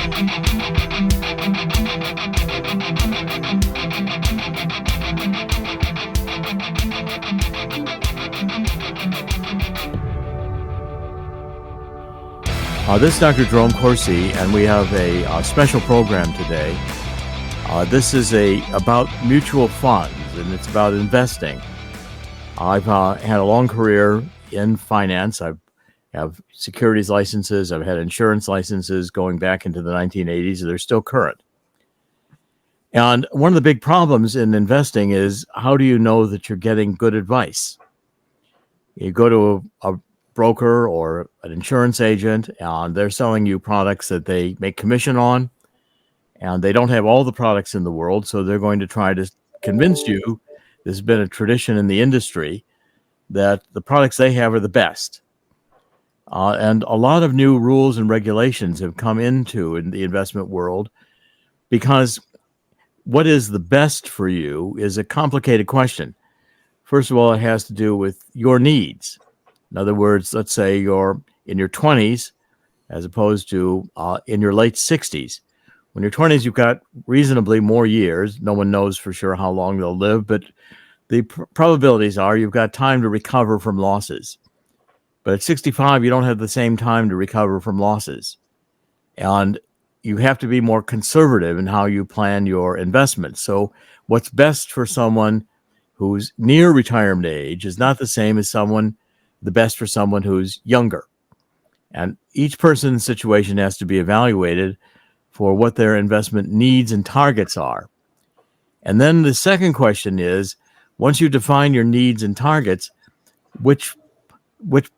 This is Dr. Jerome Corsi, and we have a special program today. This is about mutual funds, and it's about investing. I've had a long career in finance. I have securities licenses. I've had insurance licenses going back into the 1980s. They're still current. And one of the big problems in investing is, how do you know that you're getting good advice? You go to a broker or an insurance agent, and they're selling you products that they make commission on, and they don't have all the products in the world, so they're going to try to convince you, there's been a tradition in the industry, that the products they have are the best. And a lot of new rules and regulations have come into in the investment world, because what is the best for you is a complicated question. First of all, it has to do with your needs. In other words, let's say you're in your 20s as opposed to in your late 60s. When you're 20s, you've got reasonably more years. No one knows for sure how long they'll live, but the probabilities are you've got time to recover from losses. But at 65, you don't have the same time to recover from losses. And you have to be more conservative in how you plan your investments. So what's best for someone who's near retirement age is not the same as the best for someone who's younger. And each person's situation has to be evaluated for what their investment needs and targets are. And then the second question is, once you define your needs and targets, which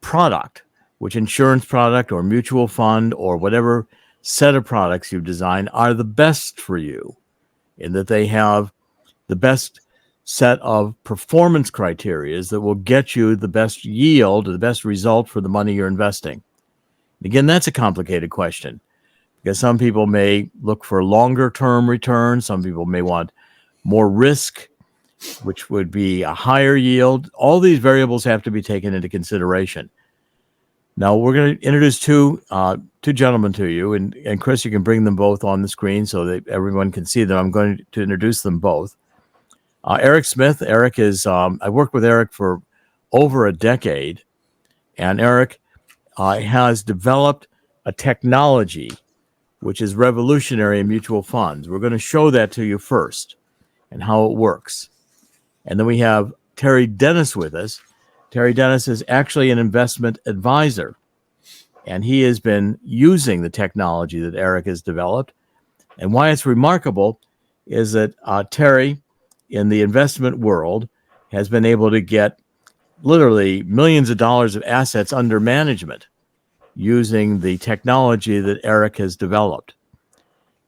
product, which insurance product or mutual fund or whatever set of products you've designed are the best for you, in that they have the best set of performance criteria that will get you the best yield or the best result for the money you're investing. Again, that's a complicated question, because some people may look for longer term returns. Some people may want more risk, which would be a higher yield. All these variables have to be taken into consideration. Now, we're going to introduce two gentlemen to you, and Chris, you can bring them both on the screen so that everyone can see them. I'm going to introduce them both. Eric Smith. Eric is, I worked with Eric for over a decade, and Eric has developed a technology which is revolutionary in mutual funds. We're going to show that to you first and how it works. And then we have Terry Dennis with us. Terry Dennis is actually an investment advisor, and he has been using the technology that Eric has developed. And why it's remarkable is that Terry, in the investment world, has been able to get literally millions of dollars of assets under management using the technology that Eric has developed.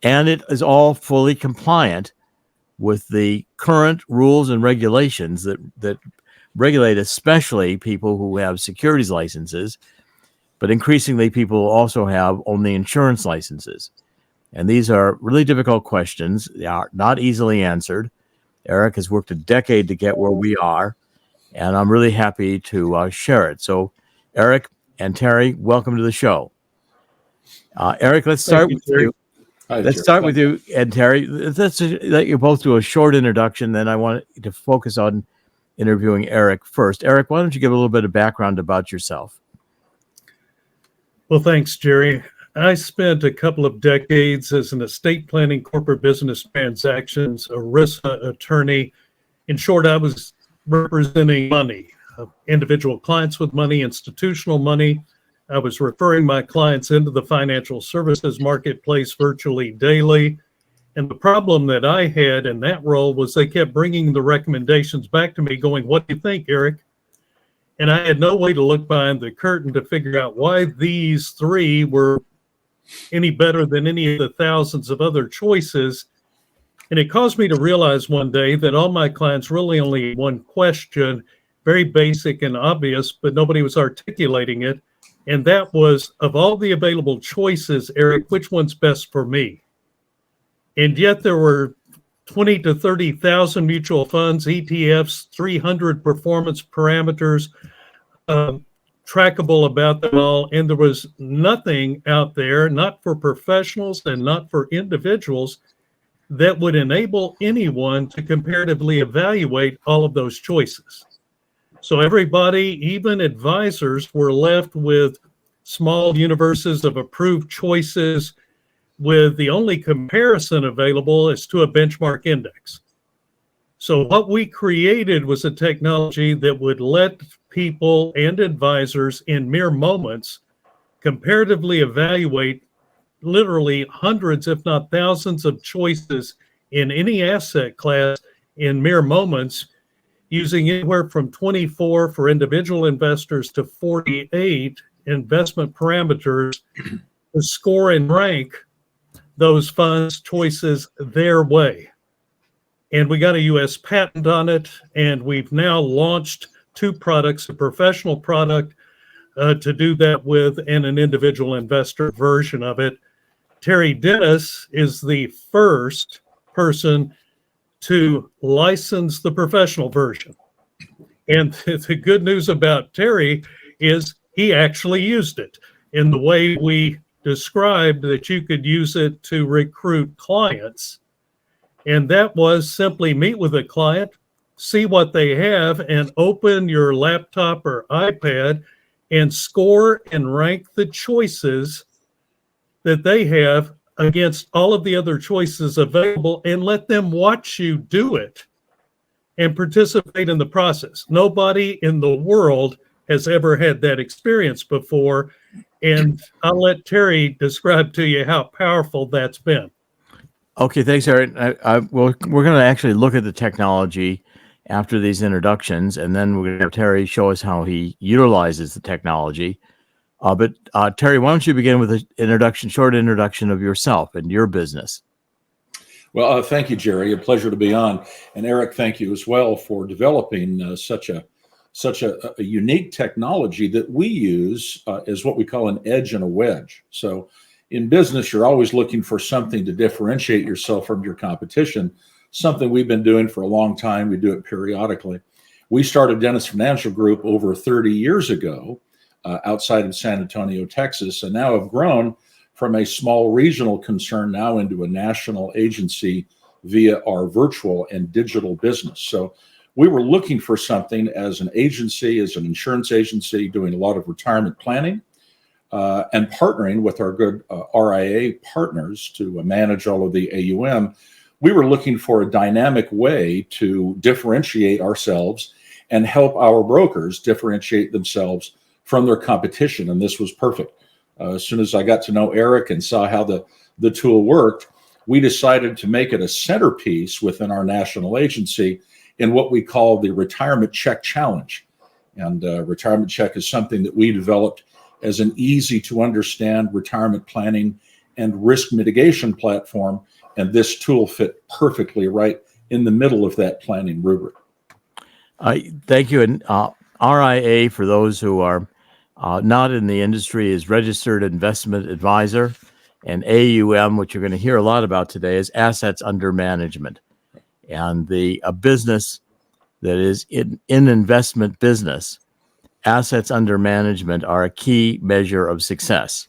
And it is all fully compliant with the current rules and regulations that regulate especially people who have securities licenses, but increasingly people also have only insurance licenses. And these are really difficult questions. They are not easily answered. Eric has worked a decade to get where we are, and I'm really happy to share it. So, Eric and Terry, welcome to the show. Eric, let's start with you. Let's start with you and Terry. Let's let you both do a short introduction, then I want to focus on interviewing Eric first. Eric, why don't you give a little bit of background about yourself? Well, thanks, Jerry. I spent a couple of decades as an estate planning, corporate business transactions, RITA attorney. In short, I was representing money, individual clients with money, institutional money. I was referring my clients into the financial services marketplace virtually daily. And the problem that I had in that role was they kept bringing the recommendations back to me going, "What do you think, Eric?" And I had no way to look behind the curtain to figure out why these three were any better than any of the thousands of other choices. And it caused me to realize one day that all my clients really only had one question, very basic and obvious, but nobody was articulating it. And that was, of all the available choices, Eric, which one's best for me? And yet there were 20 to 30,000 mutual funds, ETFs, 300 performance parameters, trackable about them all. And there was nothing out there, not for professionals and not for individuals, that would enable anyone to comparatively evaluate all of those choices. So everybody, even advisors, were left with small universes of approved choices, with the only comparison available is to a benchmark index. So what we created was a technology that would let people and advisors in mere moments comparatively evaluate literally hundreds, if not thousands, of choices in any asset class in mere moments, using anywhere from 24 for individual investors to 48 investment parameters to score and rank those funds choices their way. And we got a US patent on it, and we've now launched two products, a professional product to do that with, and an individual investor version of it. Terry Dennis is the first person to license the professional version. And the good news about Terry is he actually used it in the way we described that you could use it to recruit clients. And that was simply meet with a client, see what they have, and open your laptop or iPad and score and rank the choices that they have against all of the other choices available, and let them watch you do it and participate in the process. Nobody in the world has ever had that experience before. And I'll let Terry describe to you how powerful that's been. Okay, thanks, Eric. We're going to actually look at the technology after these introductions, and then we're going to have Terry show us how he utilizes the technology. But Terry, why don't you begin with a short introduction of yourself and your business? Well, thank you, Jerry. A pleasure to be on. And Eric, thank you as well for developing such a unique technology that we use as what we call an edge and a wedge. So in business, you're always looking for something to differentiate yourself from your competition, something we've been doing for a long time. We do it periodically. We started Dennis Financial Group over 30 years ago outside of San Antonio, Texas, and now have grown from a small regional concern now into a national agency via our virtual and digital business. So we were looking for something as an agency, as an insurance agency, doing a lot of retirement planning and partnering with our good RIA partners to manage all of the AUM. We were looking for a dynamic way to differentiate ourselves and help our brokers differentiate themselves from their competition. And this was perfect. As soon as I got to know Eric and saw how the tool worked, we decided to make it a centerpiece within our national agency in what we call the Retirement Check Challenge. And Retirement Check is something that we developed as an easy to understand retirement planning and risk mitigation platform. And this tool fit perfectly right in the middle of that planning rubric. Thank you. And RIA, for those who are not in the industry, is Registered Investment Advisor, and AUM, which you're going to hear a lot about today, is Assets Under Management. And a business that is in investment business, assets under management are a key measure of success.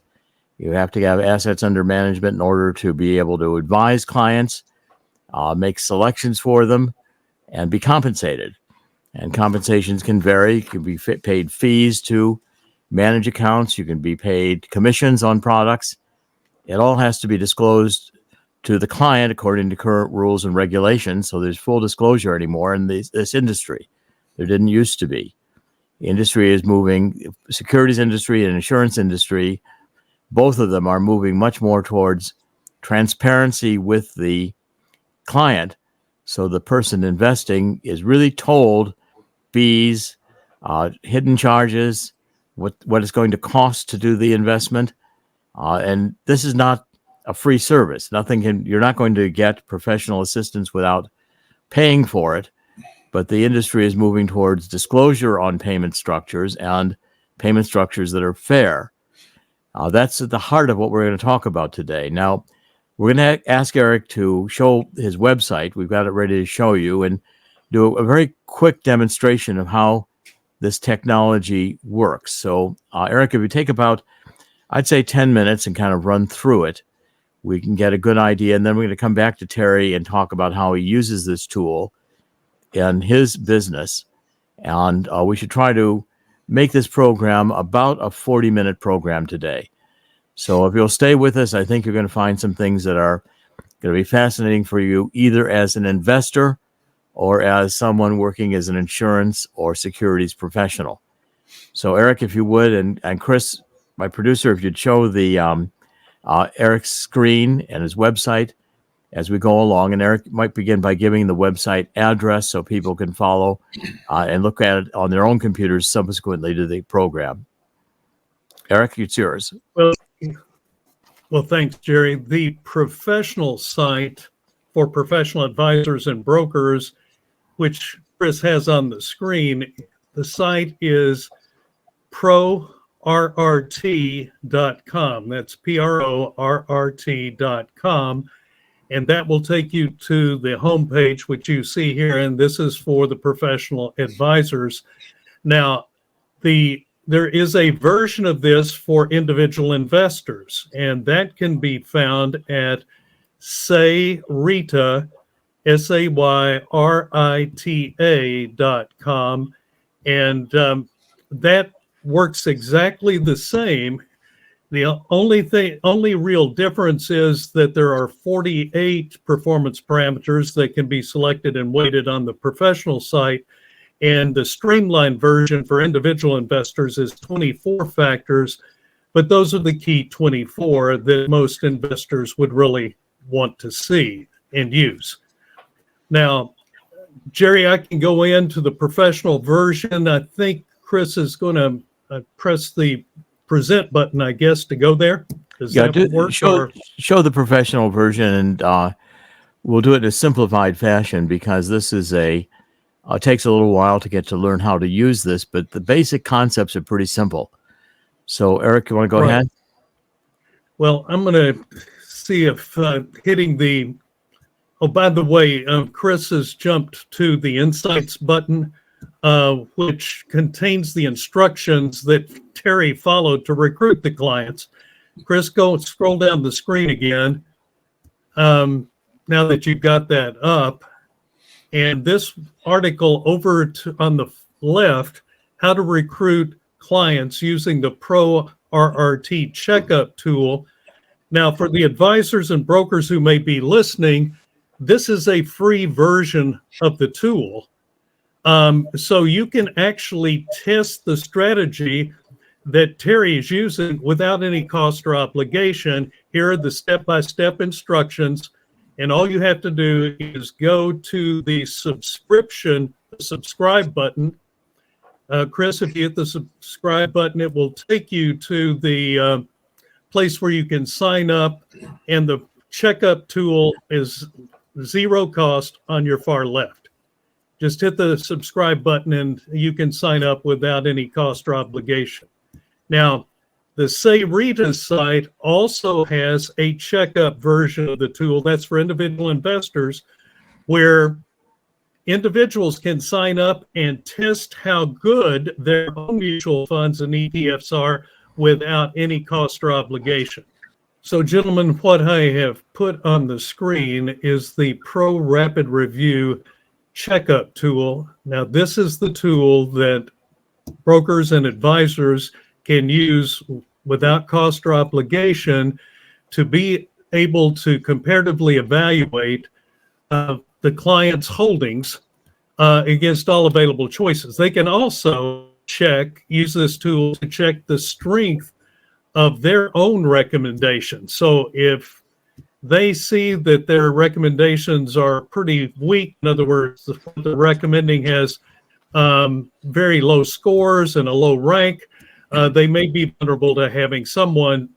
You have to have assets under management in order to be able to advise clients, make selections for them, and be compensated. And compensations can vary. You can be paid fees to manage accounts. You can be paid commissions on products. It all has to be disclosed to the client according to current rules and regulations. So there's full disclosure anymore in this industry. There didn't used to be. The industry is moving, securities industry and insurance industry, both of them are moving much more towards transparency with the client. So the person investing is really told fees, hidden charges, what it's going to cost to do the investment. And this is not a free service. You're not going to get professional assistance without paying for it. But the industry is moving towards disclosure on payment structures and payment structures that are fair. That's at the heart of what we're going to talk about today. Now, we're going to ask Eric to show his website. We've got it ready to show you and do a very quick demonstration of how this technology works. So, Eric, if you take about, I'd say 10 minutes and kind of run through it, we can get a good idea. And then we're going to come back to Terry and talk about how he uses this tool in his business. And we should try to make this program about a 40-minute program today. So if you'll stay with us, I think you're going to find some things that are going to be fascinating for you, either as an investor or as someone working as an insurance or securities professional. So Eric, if you would, and Chris, my producer, if you'd show the Eric's screen and his website as we go along. And Eric might begin by giving the website address so people can follow and look at it on their own computers subsequently to the program. Eric, it's yours. Well, thanks, Jerry. The professional site for professional advisors and brokers, which Chris has on the screen, the site is ProRRT.com. That's PRORRT.com. And that will take you to the homepage, which you see here. And this is for the professional advisors. Now, there is a version of this for individual investors, and that can be found at RITA, SAYRITA.com. And that works exactly the same. The only real difference is that there are 48 performance parameters that can be selected and weighted on the professional site. And the streamlined version for individual investors is 24 factors, but those are the key 24 that most investors would really want to see and use. Now, Jerry, I can go into the professional version. I think Chris is going to press the present button, I guess, to go there. Does that work? Show the professional version, and we'll do it in a simplified fashion because this is takes a little while to get to learn how to use this, but the basic concepts are pretty simple. So, Eric, you want to go ahead? Well, I'm going to see if hitting the... Oh, by the way, Chris has jumped to the Insights button, which contains the instructions that Terry followed to recruit the clients. Chris, scroll down the screen again. Now that you've got that up, and this article over on the left, how to recruit clients using the Pro RRT checkup tool. Now, for the advisors and brokers who may be listening, this is a free version of the tool. So you can actually test the strategy that Terry is using without any cost or obligation. Here are the step-by-step instructions. And all you have to do is go to the subscribe button. Chris, if you hit the subscribe button, it will take you to the place where you can sign up. And the checkup tool is zero cost on your far left. Just hit the subscribe button and you can sign up without any cost or obligation. Now, the RITA site also has a checkup version of the tool. That's for individual investors, where individuals can sign up and test how good their own mutual funds and ETFs are without any cost or obligation. So, gentlemen, what I have put on the screen is the Pro Rapid Review checkup tool. Now, this is the tool that brokers and advisors can use without cost or obligation to be able to comparatively evaluate the client's holdings against all available choices. They can also use this tool to check the strength of their own recommendations. So if they see that their recommendations are pretty weak, in other words, the recommending has very low scores and a low rank, they may be vulnerable to having someone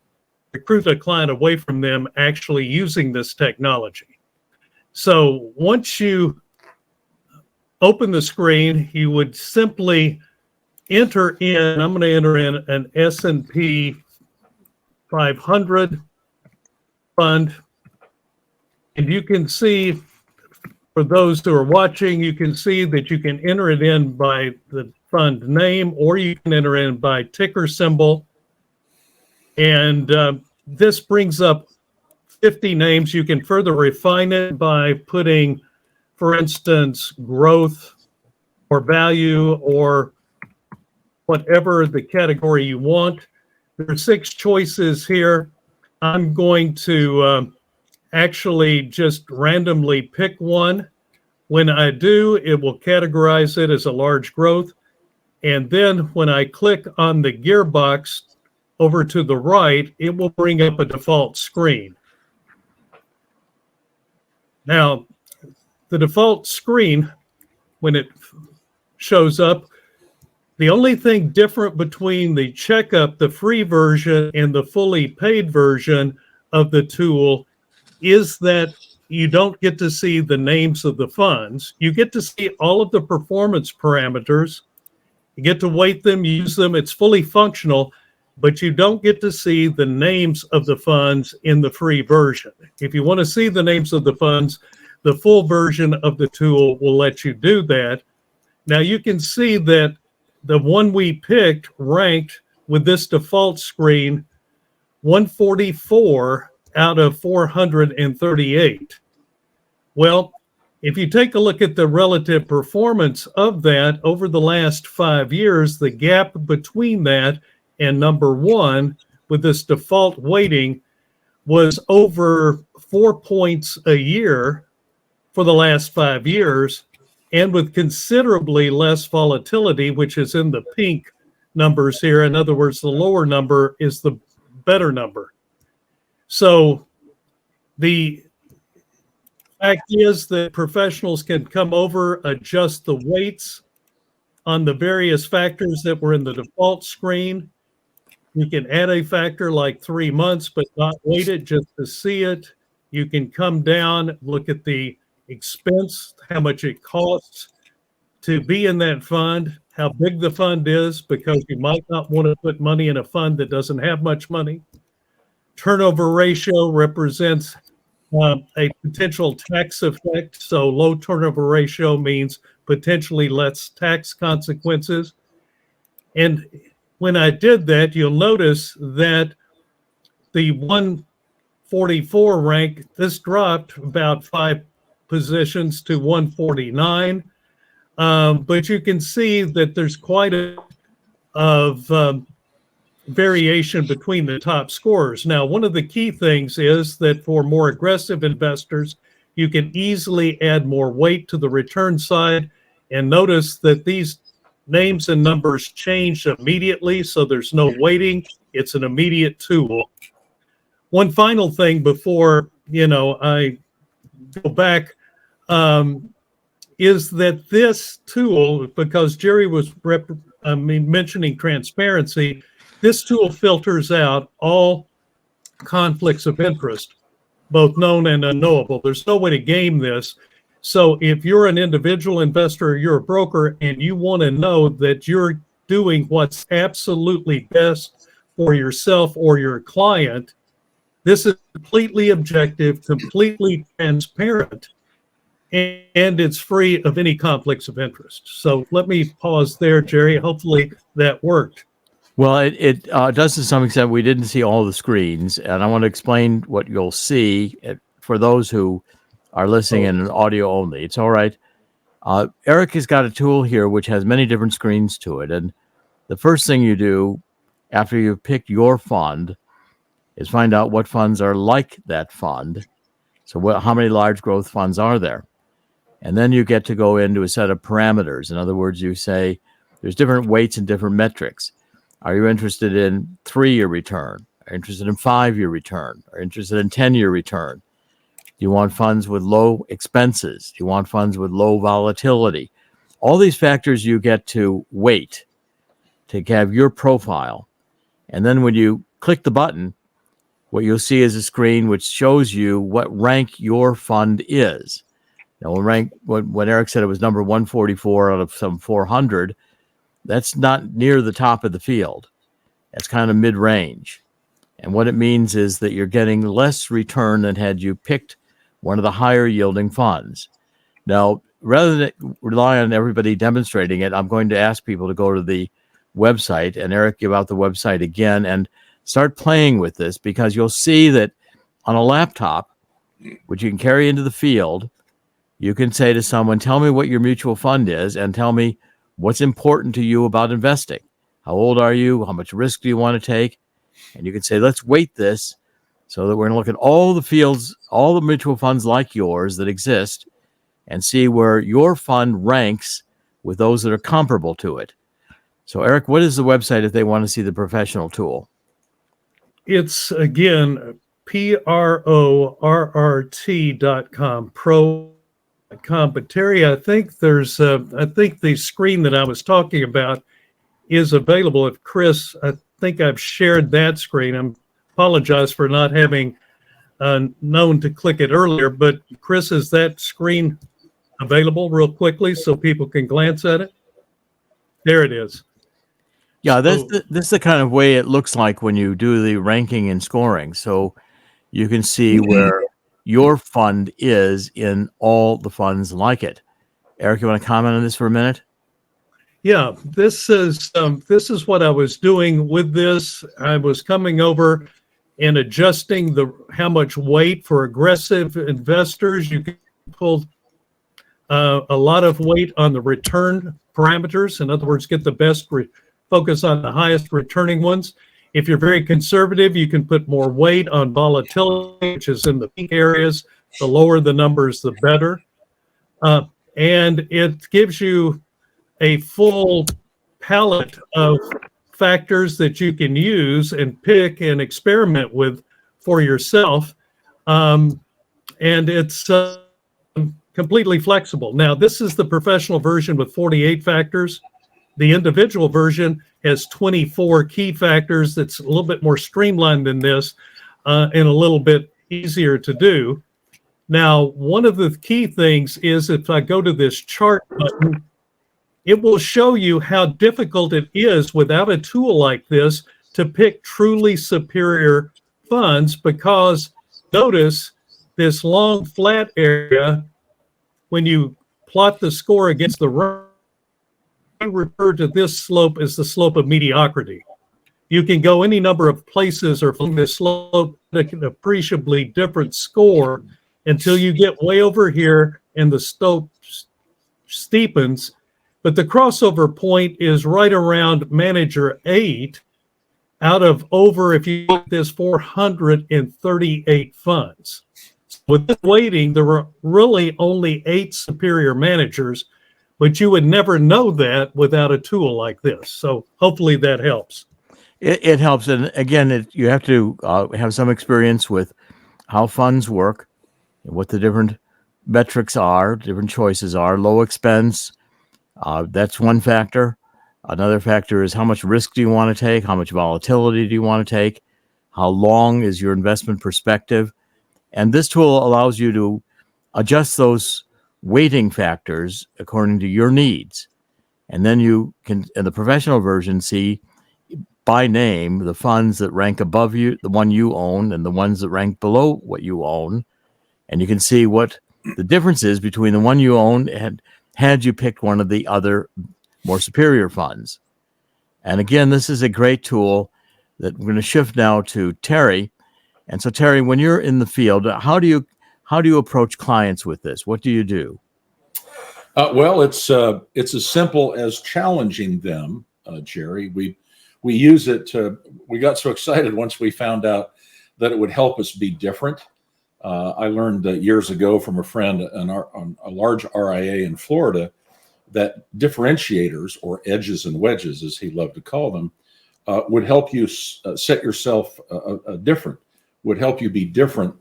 recruit a client away from them actually using this technology. So once you open the screen, you would simply enter in, I'm going to enter in an S&P 500 fund. And you can see, for those who are watching, you can see that you can enter it in by the fund name, or you can enter in by ticker symbol. And this brings up 50 names. You can further refine it by putting, for instance, growth or value or whatever the category you want. There are 6 choices here. I'm going to actually just randomly pick one. When I do, it will categorize it as a large growth. And then when I click on the gearbox over to the right, it will bring up a default screen. Now, the default screen, when it shows up, the only thing different between the checkup, the free version, and the fully paid version of the tool is that you don't get to see the names of the funds. You get to see all of the performance parameters. You get to weight them, use them. It's fully functional, but you don't get to see the names of the funds in the free version. If you want to see the names of the funds, the full version of the tool will let you do that. Now you can see that the one we picked ranked with this default screen 144 out of 438. Well, if you take a look at the relative performance of that over the last 5 years, the gap between that and number one with this default weighting was over 4 points a year for the last 5 years, and with considerably less volatility, which is in the pink numbers here. In other words, the lower number is the better number. So the fact is that professionals can come over, adjust the weights on the various factors that were in the default screen. You can add a factor like 3 months, but not weight it just to see it. You can come down, look at the expense, how much it costs to be in that fund, how big the fund is, because you might not want to put money in a fund that doesn't have much money. Turnover ratio represents a potential tax effect. So low turnover ratio means potentially less tax consequences. And when I did that, you'll notice that the 144 rank, this dropped about 5 positions to 149. But you can see that there's quite a of variation between the top scorers. Now, one of the key things is that for more aggressive investors, you can easily add more weight to the return side. And notice that these names and numbers change immediately, so there's no waiting. It's an immediate tool. One final thing before I go back is that this tool, because Jerry was mentioning transparency, this tool filters out all conflicts of interest, both known and unknowable. There's no way to game this. So if you're an individual investor or you're a broker and you want to know that you're doing what's absolutely best for yourself or your client, this is completely objective, completely transparent, and it's free of any conflicts of interest. So let me pause there, Jerry. Hopefully that worked. Well, it does to some extent. We didn't see all the screens, and I want to explain what you'll see for those who are listening in audio only. It's all right. Eric has got a tool here which has many different screens to it, and the first thing you do after you've picked your fund is find out what funds are like that fund. So how many large growth funds are there? And then you get to go into a set of parameters. In other words, you say there's different weights and different metrics. Are you interested in 3-year return? Are you interested in 5-year return? Are you interested in 10-year return? Do you want funds with low expenses? Do you want funds with low volatility? All these factors you get to weight to have your profile. And then when you click the button, what you'll see is a screen which shows you what rank your fund is. Now, when Eric said it was number 144 out of some 400, that's not near the top of the field. That's kind of mid-range. And what it means is that you're getting less return than had you picked one of the higher yielding funds. Now, rather than rely on everybody demonstrating it, I'm going to ask people to go to the website, and Eric, give out the website again and start playing with this, because you'll see that on a laptop, which you can carry into the field, you can say to someone, tell me what your mutual fund is and tell me what's important to you about investing. How old are you? How much risk do you want to take? And you can say, let's weight this so that we're going to look at all the fields, all the mutual funds like yours that exist, and see where your fund ranks with those that are comparable to it. So, Eric, what is the website if they want to see the professional tool? It's, again, PRORRT.com, pro.com. But Terry, I think the screen that I was talking about is available. If Chris, I think I've shared that screen. I apologize for not having known to click it earlier, but Chris, is that screen available real quickly so people can glance at it? There it is. Yeah, this is the kind of way it looks like when you do the ranking and scoring. So you can see where your fund is in all the funds like it. Eric, you want to comment on this for a minute? Yeah, this is what I was doing with this. I was coming over and adjusting how much weight for aggressive investors. You can pull a lot of weight on the return parameters. In other words, get the best focus on the highest returning ones. If you're very conservative, you can put more weight on volatility, which is in the peak areas. The lower the numbers, the better. And it gives you a full palette of factors that you can use and pick and experiment with for yourself. And it's completely flexible. Now, this is the professional version with 48 factors. The individual version has 24 key factors. That's a little bit more streamlined than this and a little bit easier to do. Now, one of the key things is if I go to this chart button, it will show you how difficult it is without a tool like this to pick truly superior funds, because notice this long flat area, when you plot the score against the right, I refer to this slope as the slope of mediocrity. You can go any number of places or from this slope that an appreciably different score until you get way over here and the slope steepens. But the crossover point is right around manager 8 out of over, if you look at this, 438 funds. With this weighting, there were really only 8 superior managers, but you would never know that without a tool like this. So hopefully that helps. It helps. And again, you have to have some experience with how funds work, and what the different metrics are, different choices are. Low expense, that's one factor. Another factor is how much risk do you want to take? How much volatility do you want to take? How long is your investment perspective? And this tool allows you to adjust those weighting factors according to your needs. And then you can, in the professional version, see by name the funds that rank above you, the one you own, and the ones that rank below what you own. And you can see what the difference is between the one you own and had you picked one of the other more superior funds. And again, this is a great tool that we're going to shift now to Terry. And so, Terry, when you're in the field, how do you approach clients with this? What do you do? Well, it's as simple as challenging them, Jerry. We use it to. We got so excited once we found out that it would help us be different. I learned years ago from a friend on a large RIA in Florida that differentiators, or edges and wedges, as he loved to call them, would help you set yourself different, would help you be different,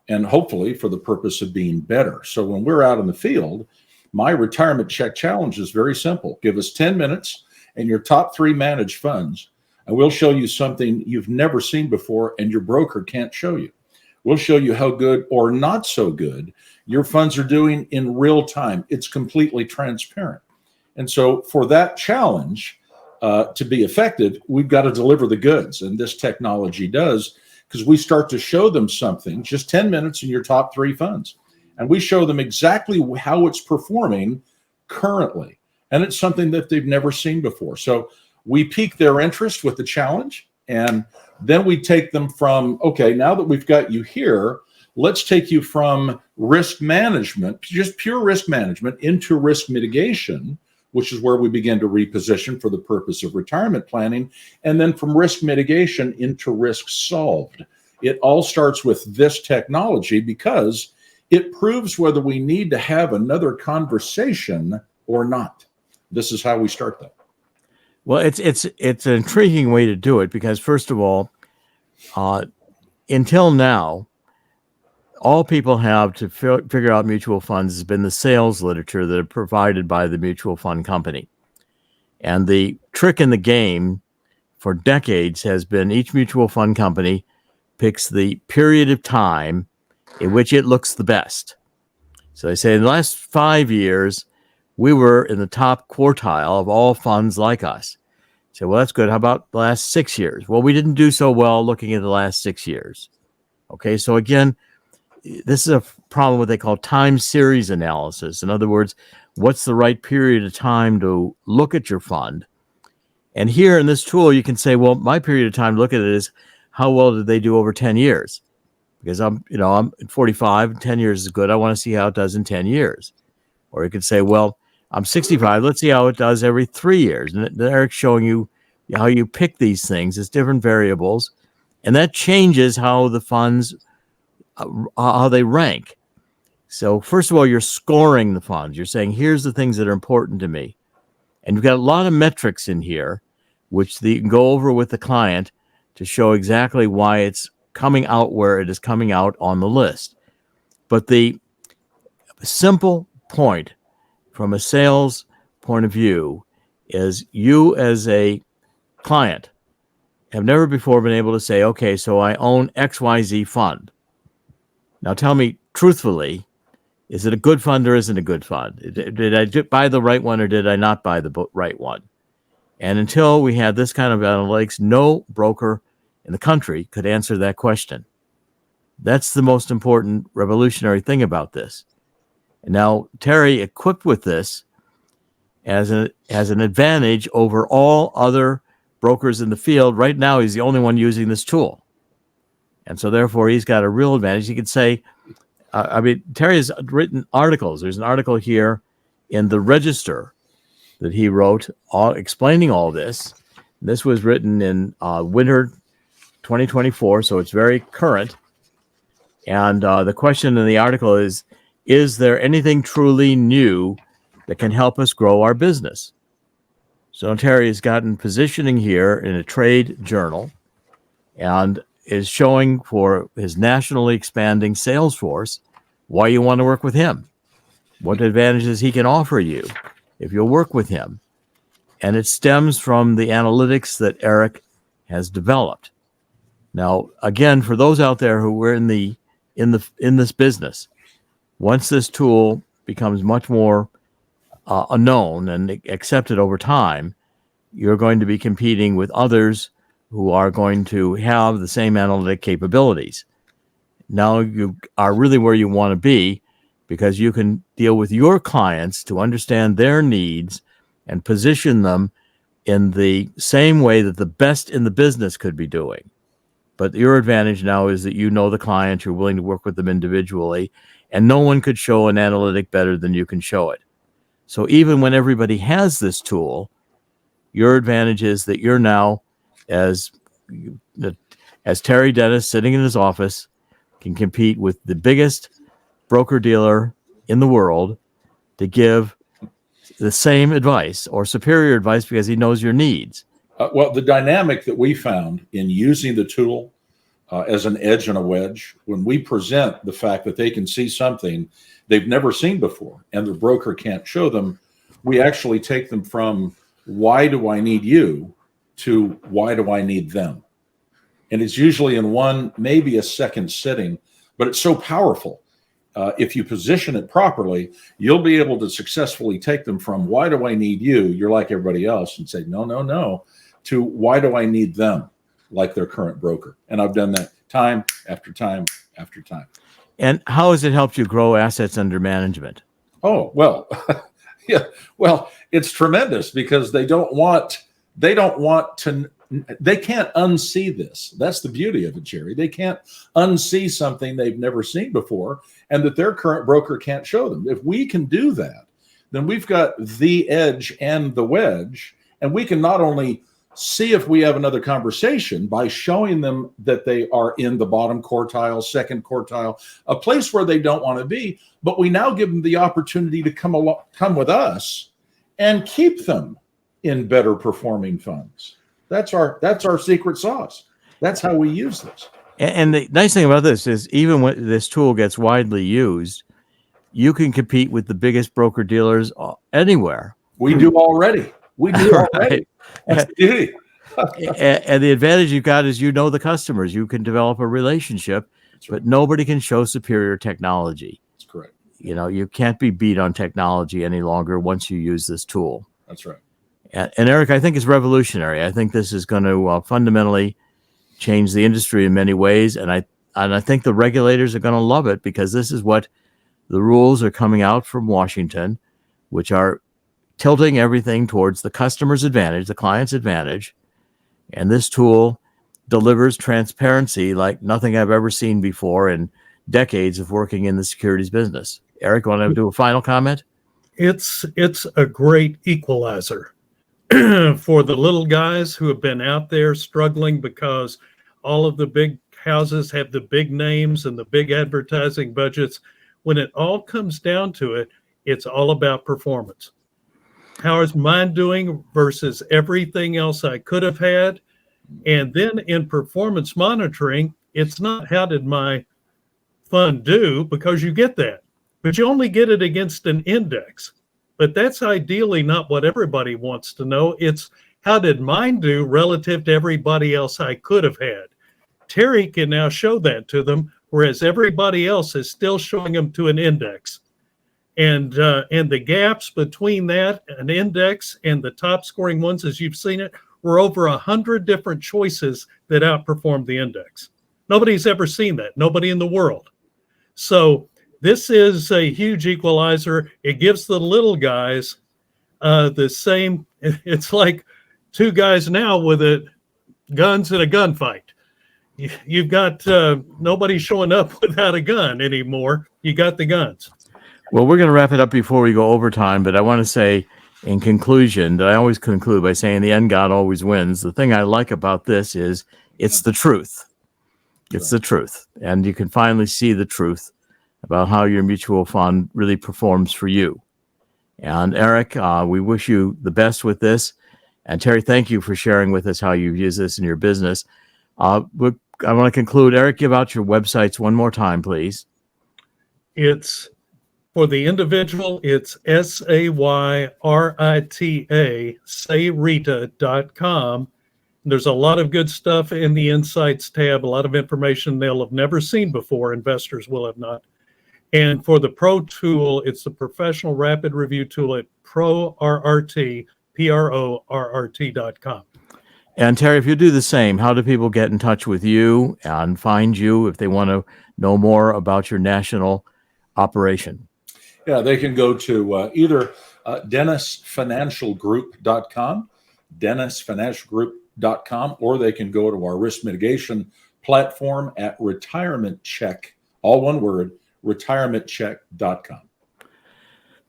and hopefully for the purpose of being better. So when we're out in the field, my retirement check challenge is very simple. Give us 10 minutes and your top 3 managed funds, and we'll show you something you've never seen before and your broker can't show you. We'll show you how good or not so good your funds are doing in real time. It's completely transparent. And so for that challenge to be effective, we've got to deliver the goods. And this technology does, because we start to show them something, just 10 minutes in your top 3 funds. and we show them exactly how it's performing currently. And it's something that they've never seen before. So we pique their interest with the challenge, and then we take them from, okay, now that we've got you here, let's take you from risk management, just pure risk management, into risk mitigation, which is where we begin to reposition for the purpose of retirement planning, and then from risk mitigation into risk solved. It all starts with this technology because it proves whether we need to have another conversation or not. This is how we start that. Well, it's an intriguing way to do it because, first of all, until now, all people have to figure out mutual funds has been the sales literature that are provided by the mutual fund company. And the trick in the game for decades has been each mutual fund company picks the period of time in which it looks the best. So they say in the last 5 years, we were in the top quartile of all funds like us. So, well, that's good. How about the last 6 years? Well, we didn't do so well looking at the last 6 years. Okay, so again, this is a problem what they call time series analysis. In other words, what's the right period of time to look at your fund? And here in this tool, you can say, well, my period of time to look at it is how well did they do over 10 years? Because I'm 45, 10 years is good. I want to see how it does in 10 years. Or you could say, well, I'm 65. Let's see how it does every 3 years. And Eric's showing you how you pick these things. It's different variables. And that changes how the funds, how they rank. So first of all, you're scoring the funds. You're saying, here's the things that are important to me. And you've got a lot of metrics in here, which you can go over with the client to show exactly why it's coming out where it is coming out on the list. But the simple point from a sales point of view is you as a client have never before been able to say, okay, so I own XYZ fund. Now tell me truthfully, is it a good fund or isn't a good fund? Did I buy the right one or did I not buy the right one? And until we had this kind of analytics, no broker in the country could answer that question. That's the most important revolutionary thing about this. And now Terry, equipped with this as an advantage over all other brokers in the field, right now he's the only one using this tool. And so therefore he's got a real advantage. He could say, Terry has written articles. There's an article here in the Register that he wrote explaining all this. This was written in winter 2024, so it's very current. And the question in the article is there anything truly new that can help us grow our business? So Terry has gotten positioning here in a trade journal and is showing for his nationally expanding sales force why you want to work with him, what advantages he can offer you if you'll work with him. And it stems from the analytics that Eric has developed. Now, again, for those out there who were in this business, once this tool becomes much more known and accepted over time, you're going to be competing with others who are going to have the same analytic capabilities. Now you are really where you want to be because you can deal with your clients to understand their needs and position them in the same way that the best in the business could be doing. But your advantage now is that you know the client, you're willing to work with them individually, and no one could show an analytic better than you can show it. So even when everybody has this tool, your advantage is that you're now, as Terry Dennis sitting in his office, can compete with the biggest broker-dealer in the world to give the same advice or superior advice because he knows your needs. Well, the dynamic that we found in using the tool as an edge and a wedge, when we present the fact that they can see something they've never seen before and the broker can't show them, we actually take them from why do I need you to why do I need them? And it's usually in one, maybe a second sitting, but it's so powerful. If you position it properly, you'll be able to successfully take them from why do I need you? You're like everybody else and say, no, to why do I need them? Like their current broker. And I've done that time after time after time. And how has it helped you grow assets under management? Oh, well, yeah, well, it's tremendous because they can't unsee this. That's the beauty of it, Jerry. They can't unsee something they've never seen before and that their current broker can't show them. If we can do that, then we've got the edge and the wedge, and we can not only see if we have another conversation by showing them that they are in the bottom quartile, second quartile, a place where they don't want to be, but we now give them the opportunity to come with us and keep them in better performing funds. That's our secret sauce. That's how we use this. And the nice thing about this is even when this tool gets widely used, you can compete with the biggest broker dealers anywhere. We do already. Right. That's the beauty. And the advantage you've got is the customers. You can develop a relationship, but nobody can show superior technology. That's correct. You can't be beat on technology any longer once you use this tool. That's right. And Eric, I think it's revolutionary. I think this is going to fundamentally change the industry in many ways, and I think the regulators are going to love it because this is what the rules are coming out from Washington, which are tilting everything towards the customer's advantage, the client's advantage. And this tool delivers transparency like nothing I've ever seen before in decades of working in the securities business. Eric, want to do a final comment? It's a great equalizer for the little guys who have been out there struggling because all of the big houses have the big names and the big advertising budgets. When it all comes down to it, it's all about performance. How is mine doing versus everything else I could have had? And then in performance monitoring, it's not how did my fund do, because you get that, but you only get it against an index. But that's ideally not what everybody wants to know. It's how did mine do relative to everybody else I could have had? Terry can now show that to them, whereas everybody else is still showing them to an index. And the gaps between that, an index, and the top scoring ones, as you've seen it, were over 100 different choices that outperformed the index. Nobody's ever seen that. Nobody in the world. So this is a huge equalizer. It gives the little guys the same. It's like two guys now with guns in a gunfight. You've got nobody showing up without a gun anymore. You got the guns. Well, we're going to wrap it up before we go overtime, but I want to say in conclusion that I always conclude by saying the end God always wins. The thing I like about this is it's the truth. It's the truth. And you can finally see the truth about how your mutual fund really performs for you. And Eric, we wish you the best with this. And Terry, thank you for sharing with us how you've used this in your business. I want to conclude. Eric, give out your websites one more time, please. It's for the individual, it's SAYRITA, sayrita.com. There's a lot of good stuff in the Insights tab, a lot of information they'll have never seen before, investors will have not. And for the Pro tool, it's the Professional Rapid Review tool at PRORRT.com. And Terry, if you do the same, how do people get in touch with you and find you if they want to know more about your national operation? Yeah, they can go to either DennisFinancialGroup.com, DennisFinancialGroup.com, or they can go to our risk mitigation platform at Retirement Check, all one word, retirementcheck.com.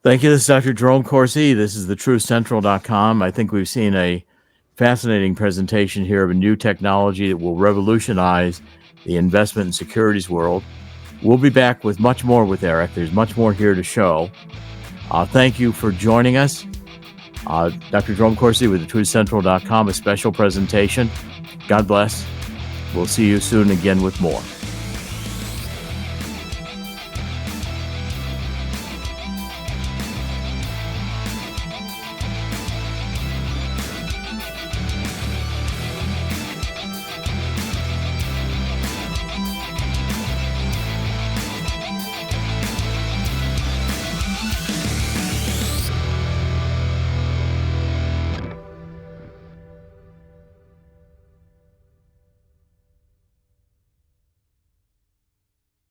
Thank you. This is Dr. Jerome Corsi. This is thetruthcentral.com. I think we've seen a fascinating presentation here of a new technology that will revolutionize the investment and securities world. We'll be back with much more with Eric. There's much more here to show. Thank you for joining us. Dr. Jerome Corsi with thetruthcentral.com, a special presentation. God bless. We'll see you soon again with more.